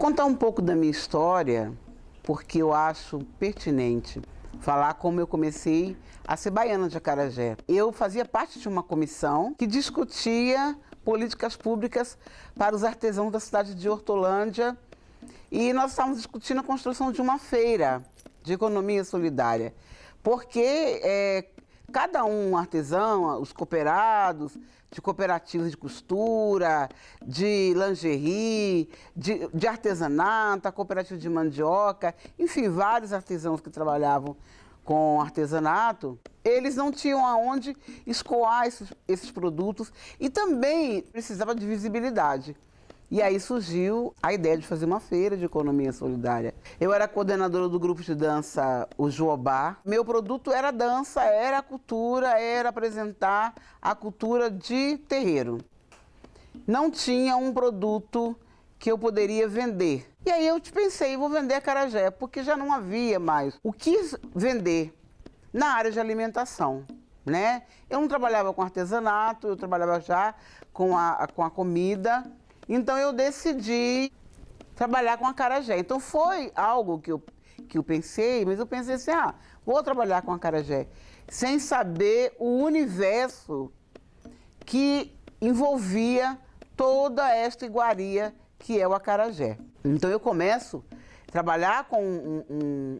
contar um pouco da minha história, porque eu acho pertinente falar como eu comecei a ser baiana de acarajé. Eu fazia parte de uma comissão que discutia políticas públicas para os artesãos da cidade de Hortolândia e nós estávamos discutindo a construção de uma feira de economia solidária, porque cada um artesão, os cooperados, de cooperativas de costura, de lingerie, de artesanato, a cooperativa de mandioca, enfim, vários artesãos que trabalhavam com artesanato, eles não tinham aonde escoar esses produtos e também precisava de visibilidade. E aí surgiu a ideia de fazer uma feira de economia solidária. Eu era coordenadora do grupo de dança, o Joobá. Meu produto era dança, era cultura, era apresentar a cultura de terreiro. Não tinha um produto que eu poderia vender. E aí eu pensei, vou vender acarajé, porque já não havia mais o que vender na área de alimentação, né? Eu não trabalhava com artesanato, eu trabalhava já com a comida. Então eu decidi trabalhar com acarajé. Então foi algo que eu pensei, mas eu pensei assim, vou trabalhar com acarajé, sem saber o universo que envolvia toda esta iguaria que é o acarajé. Então eu começo a trabalhar com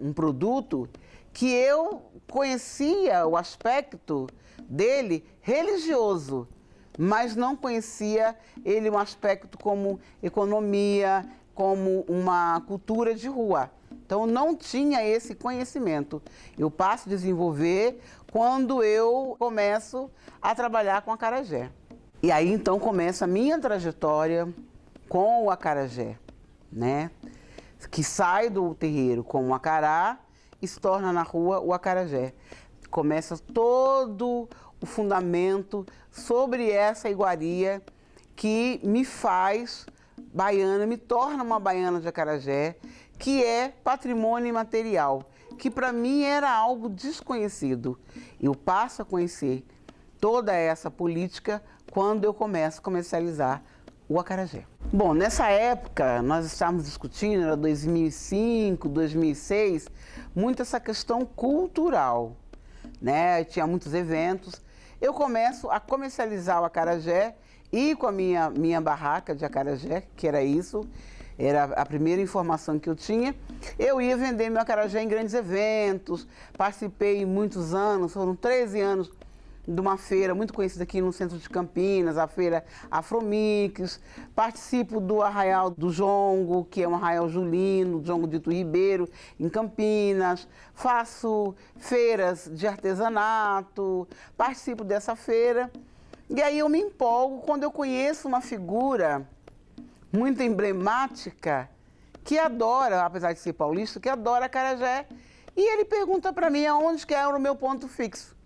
um produto que eu conhecia o aspecto dele religioso, mas não conhecia ele um aspecto como economia, como uma cultura de rua. Então não tinha esse conhecimento. Eu passo a desenvolver quando eu começo a trabalhar com acarajé. E aí então começa a minha trajetória com o acarajé, né? Que sai do terreiro com o acará e se torna na rua o acarajé. Começa todo o fundamento sobre essa iguaria que me faz baiana, me torna uma baiana de acarajé, que é patrimônio imaterial, que para mim era algo desconhecido. Eu passo a conhecer toda essa política quando eu começo a comercializar o acarajé. Bom, nessa época nós estávamos discutindo, era 2005, 2006, muito essa questão cultural, né? Tinha muitos eventos. Eu começo a comercializar o acarajé e com a minha barraca de acarajé, que era isso, era a primeira informação que eu tinha. Eu ia vender meu acarajé em grandes eventos, participei muitos anos, foram 13 anos de uma feira muito conhecida aqui no centro de Campinas, a feira Afromix. Participo do Arraial do Jongo, que é um arraial julino, Jongo Dito Ribeiro, em Campinas. Faço feiras de artesanato, participo dessa feira. E aí eu me empolgo quando eu conheço uma figura muito emblemática que adora, apesar de ser paulista, que adora acarajé. E ele pergunta para mim aonde que era o meu ponto fixo.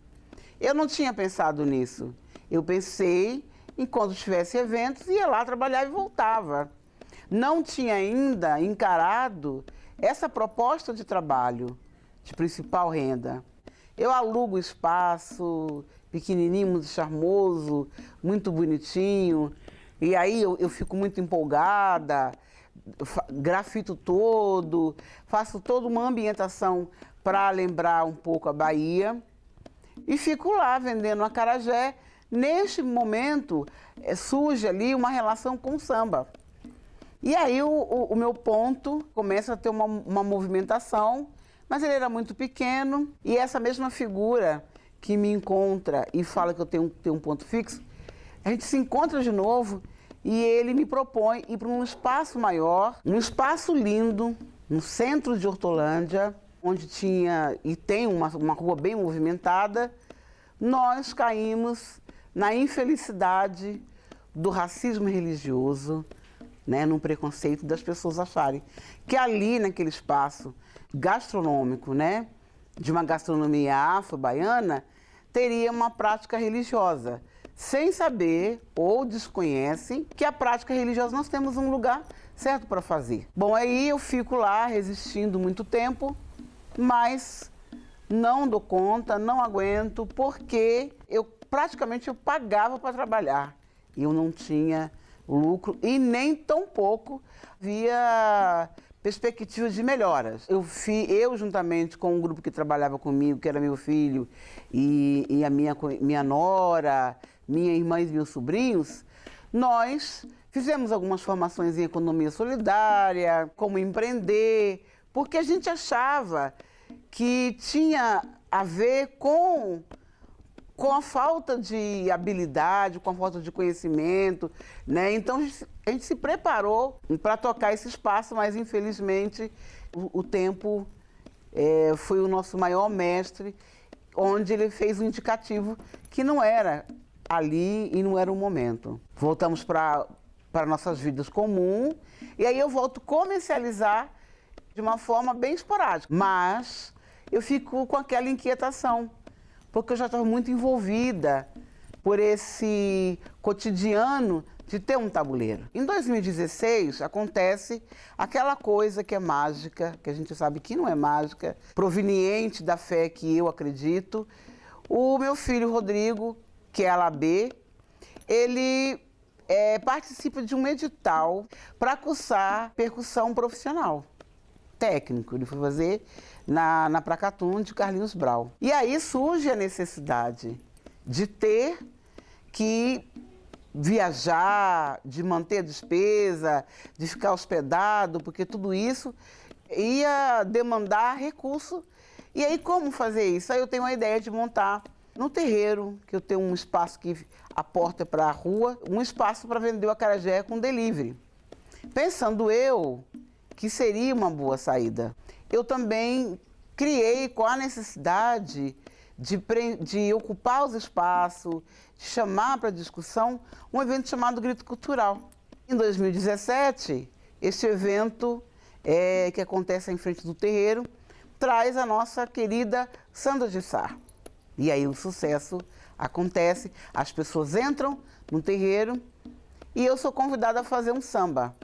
Eu não tinha pensado nisso. Eu pensei em quando tivesse eventos, ia lá trabalhar e voltava. Não tinha ainda encarado essa proposta de trabalho, de principal renda. Eu alugo espaço, pequenininho, muito charmoso, muito bonitinho, e aí eu fico muito empolgada, grafito todo, faço toda uma ambientação para lembrar um pouco a Bahia. E fico lá vendendo acarajé. Neste momento surge ali uma relação com o samba. E aí o meu ponto começa a ter uma movimentação, mas ele era muito pequeno. E essa mesma figura que me encontra e fala que eu tenho um ponto fixo, a gente se encontra de novo e ele me propõe ir para um espaço maior, um espaço lindo, no centro de Hortolândia, onde tinha e tem uma rua bem movimentada. Nós caímos na infelicidade do racismo religioso, né, num preconceito das pessoas acharem que ali, naquele espaço gastronômico, né, de uma gastronomia afro-baiana, teria uma prática religiosa, sem saber ou desconhecem que a prática religiosa nós temos um lugar certo para fazer. Bom, aí eu fico lá resistindo muito tempo, mas não dou conta, não aguento, porque eu praticamente pagava para trabalhar. Eu não tinha lucro e nem tão pouco via perspectivas de melhoras. Eu juntamente com um grupo que trabalhava comigo, que era meu filho e a minha nora, minha irmã e meus sobrinhos, nós fizemos algumas formações em economia solidária, como empreender, porque a gente achava que tinha a ver com a falta de habilidade, com a falta de conhecimento, né? Então a gente se preparou para tocar esse espaço, mas infelizmente o tempo foi o nosso maior mestre, onde ele fez um indicativo que não era ali e não era o momento. Voltamos para nossas vidas comuns e aí eu volto a comercializar de uma forma bem esporádica, mas eu fico com aquela inquietação, porque eu já estava muito envolvida por esse cotidiano de ter um tabuleiro. Em 2016, acontece aquela coisa que é mágica, que a gente sabe que não é mágica, proveniente da fé que eu acredito. O meu filho Rodrigo, que é ALAB, ele participa de um edital para cursar percussão profissional, técnico. Ele foi fazer na Pracatum de Carlinhos Brau. E aí surge a necessidade de ter que viajar, de manter a despesa, de ficar hospedado, porque tudo isso ia demandar recurso. E aí como fazer isso? Aí eu tenho a ideia de montar no terreiro, que eu tenho um espaço que a porta é para a rua, um espaço para vender o acarajé com delivery. Pensando eu que seria uma boa saída. Eu também criei com a necessidade de ocupar os espaços, de chamar para discussão um evento chamado Grito Cultural. Em 2017, esse evento que acontece em frente do terreiro traz a nossa querida Sandra de Sá. E aí o sucesso acontece, as pessoas entram no terreiro e eu sou convidada a fazer um samba,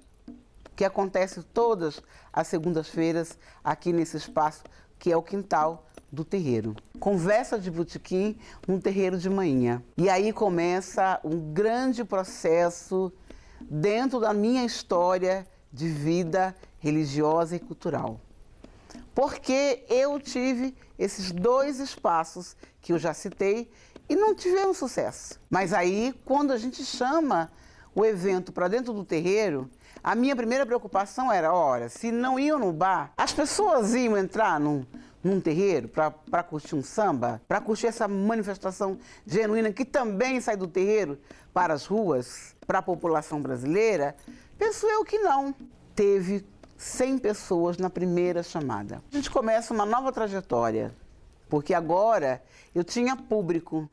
que acontece todas as segundas-feiras aqui nesse espaço, que é o quintal do terreiro. Conversa de botequim no terreiro de manhã. E aí começa um grande processo dentro da minha história de vida religiosa e cultural. Porque eu tive esses dois espaços que eu já citei e não tivemos sucesso. Mas aí, quando a gente chama o evento para dentro do terreiro, a minha primeira preocupação era, olha, se não iam no bar, as pessoas iam entrar num terreiro para curtir um samba, para curtir essa manifestação genuína que também sai do terreiro para as ruas, para a população brasileira? Penso eu que não. Teve 100 pessoas na primeira chamada. A gente começa uma nova trajetória, porque agora eu tinha público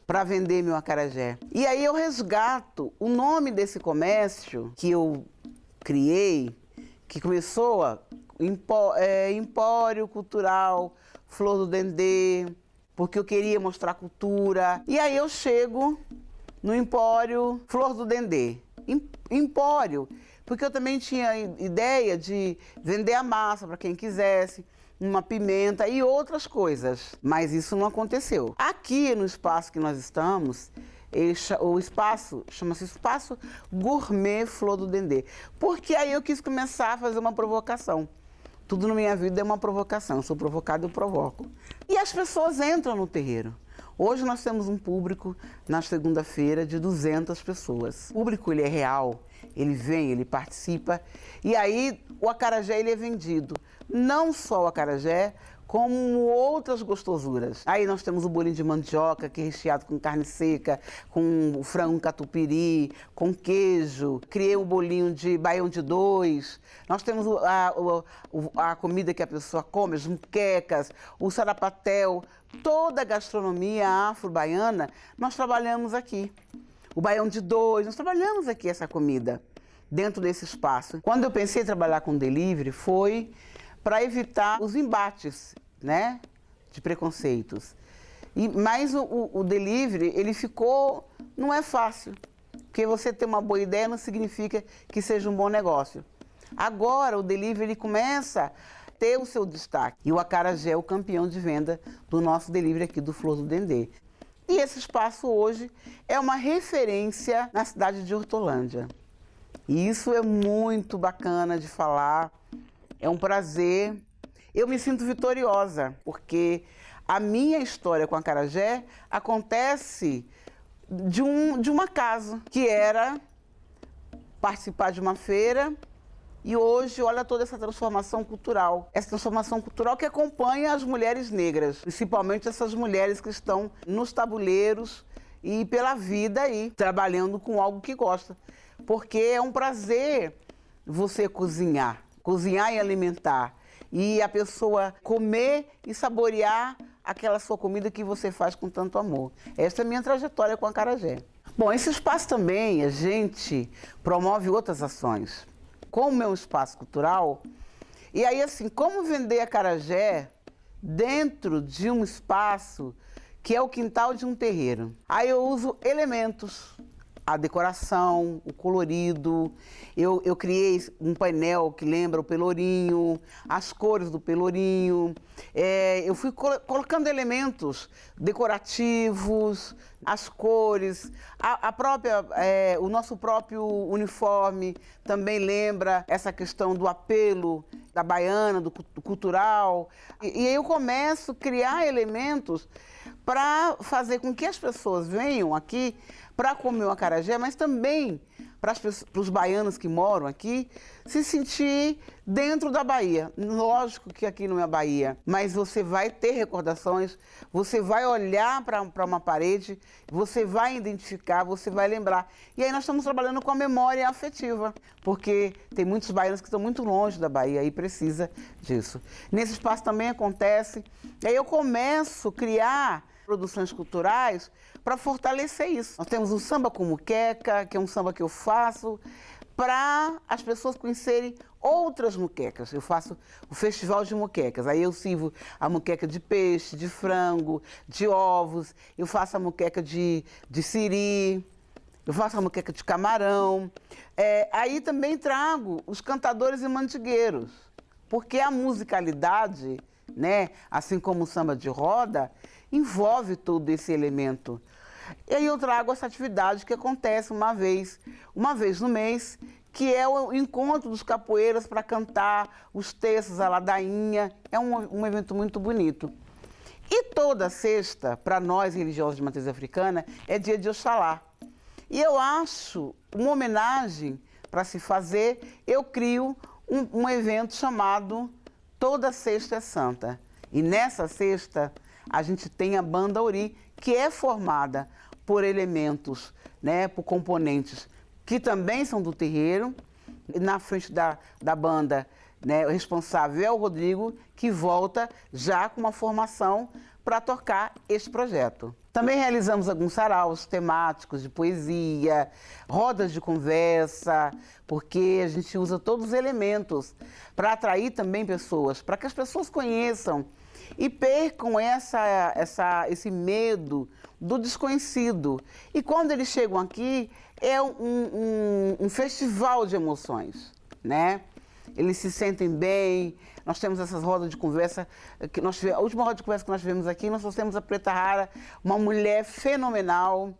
para vender meu acarajé. E aí eu resgato o nome desse comércio que eu criei, que começou Empório Cultural Flor do Dendê, porque eu queria mostrar cultura. E aí eu chego no Empório Flor do Dendê. Empório, porque eu também tinha ideia de vender a massa para quem quisesse, uma pimenta e outras coisas, mas isso não aconteceu. Aqui no espaço que nós estamos, o espaço chama-se Espaço Gourmet Flor do Dendê, porque aí eu quis começar a fazer uma provocação. Tudo na minha vida é uma provocação, eu sou provocado e eu provoco. E as pessoas entram no terreiro. Hoje nós temos um público, na segunda-feira, de 200 pessoas. O público, ele é real, ele vem, ele participa, e aí o acarajé ele é vendido. Não só o acarajé, como outras gostosuras. Aí nós temos o bolinho de mandioca, que é recheado com carne seca, com frango catupiry, com queijo. Criei um bolinho de baião de dois. Nós temos a comida que a pessoa come, as muquecas, o sarapatel. Toda a gastronomia afro-baiana nós trabalhamos aqui. O baião de dois, nós trabalhamos aqui essa comida dentro desse espaço. Quando eu pensei em trabalhar com delivery, foi para evitar os embates, né, de preconceitos. Mas o delivery, ele ficou, não é fácil, porque você ter uma boa ideia não significa que seja um bom negócio. Agora o delivery ele começa a ter o seu destaque. E o acarajé é o campeão de venda do nosso delivery aqui do Flor do Dendê. E esse espaço hoje é uma referência na cidade de Hortolândia. E isso é muito bacana de falar, é um prazer. Eu me sinto vitoriosa, porque a minha história com a acarajé acontece de um acaso, que era participar de uma feira. E hoje, olha toda essa transformação cultural. Essa transformação cultural que acompanha as mulheres negras, principalmente essas mulheres que estão nos tabuleiros e pela vida aí, trabalhando com algo que gosta. Porque é um prazer você cozinhar e alimentar. E a pessoa comer e saborear aquela sua comida que você faz com tanto amor. Essa é a minha trajetória com a acarajé. Bom, esse espaço também, a gente promove outras ações. Como é um espaço cultural, e aí assim, como vender acarajé dentro de um espaço que é o quintal de um terreiro? Aí eu uso elementos, a decoração, o colorido, eu criei um painel que lembra o pelourinho, as cores do pelourinho, eu fui colocando elementos decorativos, as cores, o nosso próprio uniforme também lembra essa questão do apelo da baiana, do cultural. E aí eu começo a criar elementos para fazer com que as pessoas venham aqui para comer o acarajé, mas também para os baianos que moram aqui se sentir dentro da Bahia. Lógico que aqui não é Bahia, mas você vai ter recordações, você vai olhar para uma parede, você vai identificar, você vai lembrar. E aí nós estamos trabalhando com a memória afetiva, porque tem muitos baianos que estão muito longe da Bahia e precisa disso. Nesse espaço também acontece, e aí eu começo a criar produções culturais para fortalecer isso. Nós temos o samba com muqueca, que é um samba que eu faço para as pessoas conhecerem outras muquecas. Eu faço o festival de muquecas, aí eu sirvo a muqueca de peixe, de frango, de ovos, eu faço a muqueca de siri, eu faço a muqueca de camarão. Aí também trago os cantadores e mandigueiros, porque a musicalidade, né, assim como o samba de roda, envolve todo esse elemento. E aí eu trago essa atividade que acontece uma vez no mês, que é o encontro dos capoeiras para cantar os terços, a ladainha. É um evento muito bonito. E toda sexta, para nós religiosos de matriz africana, é dia de Oxalá. E eu acho uma homenagem para se fazer, eu crio um evento chamado Toda Sexta é Santa. E nessa sexta, a gente tem a Banda Ori, que é formada por elementos, né, por componentes que também são do terreiro. Na frente da banda, né, o responsável é o Rodrigo, que volta já com uma formação para tocar este projeto. Também realizamos alguns saraus temáticos de poesia, rodas de conversa, porque a gente usa todos os elementos para atrair também pessoas, para que as pessoas conheçam e percam esse medo do desconhecido. E quando eles chegam aqui, é um festival de emoções, né? Eles se sentem bem. Nós temos essas rodas de conversa, a última roda de conversa que nós tivemos aqui, nós trouxemos a Preta Rara, uma mulher fenomenal,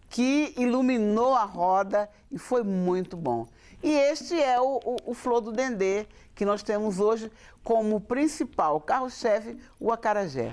que iluminou a roda e foi muito bom. E este é o Flor do Dendê, que nós temos hoje como principal carro-chefe, o acarajé.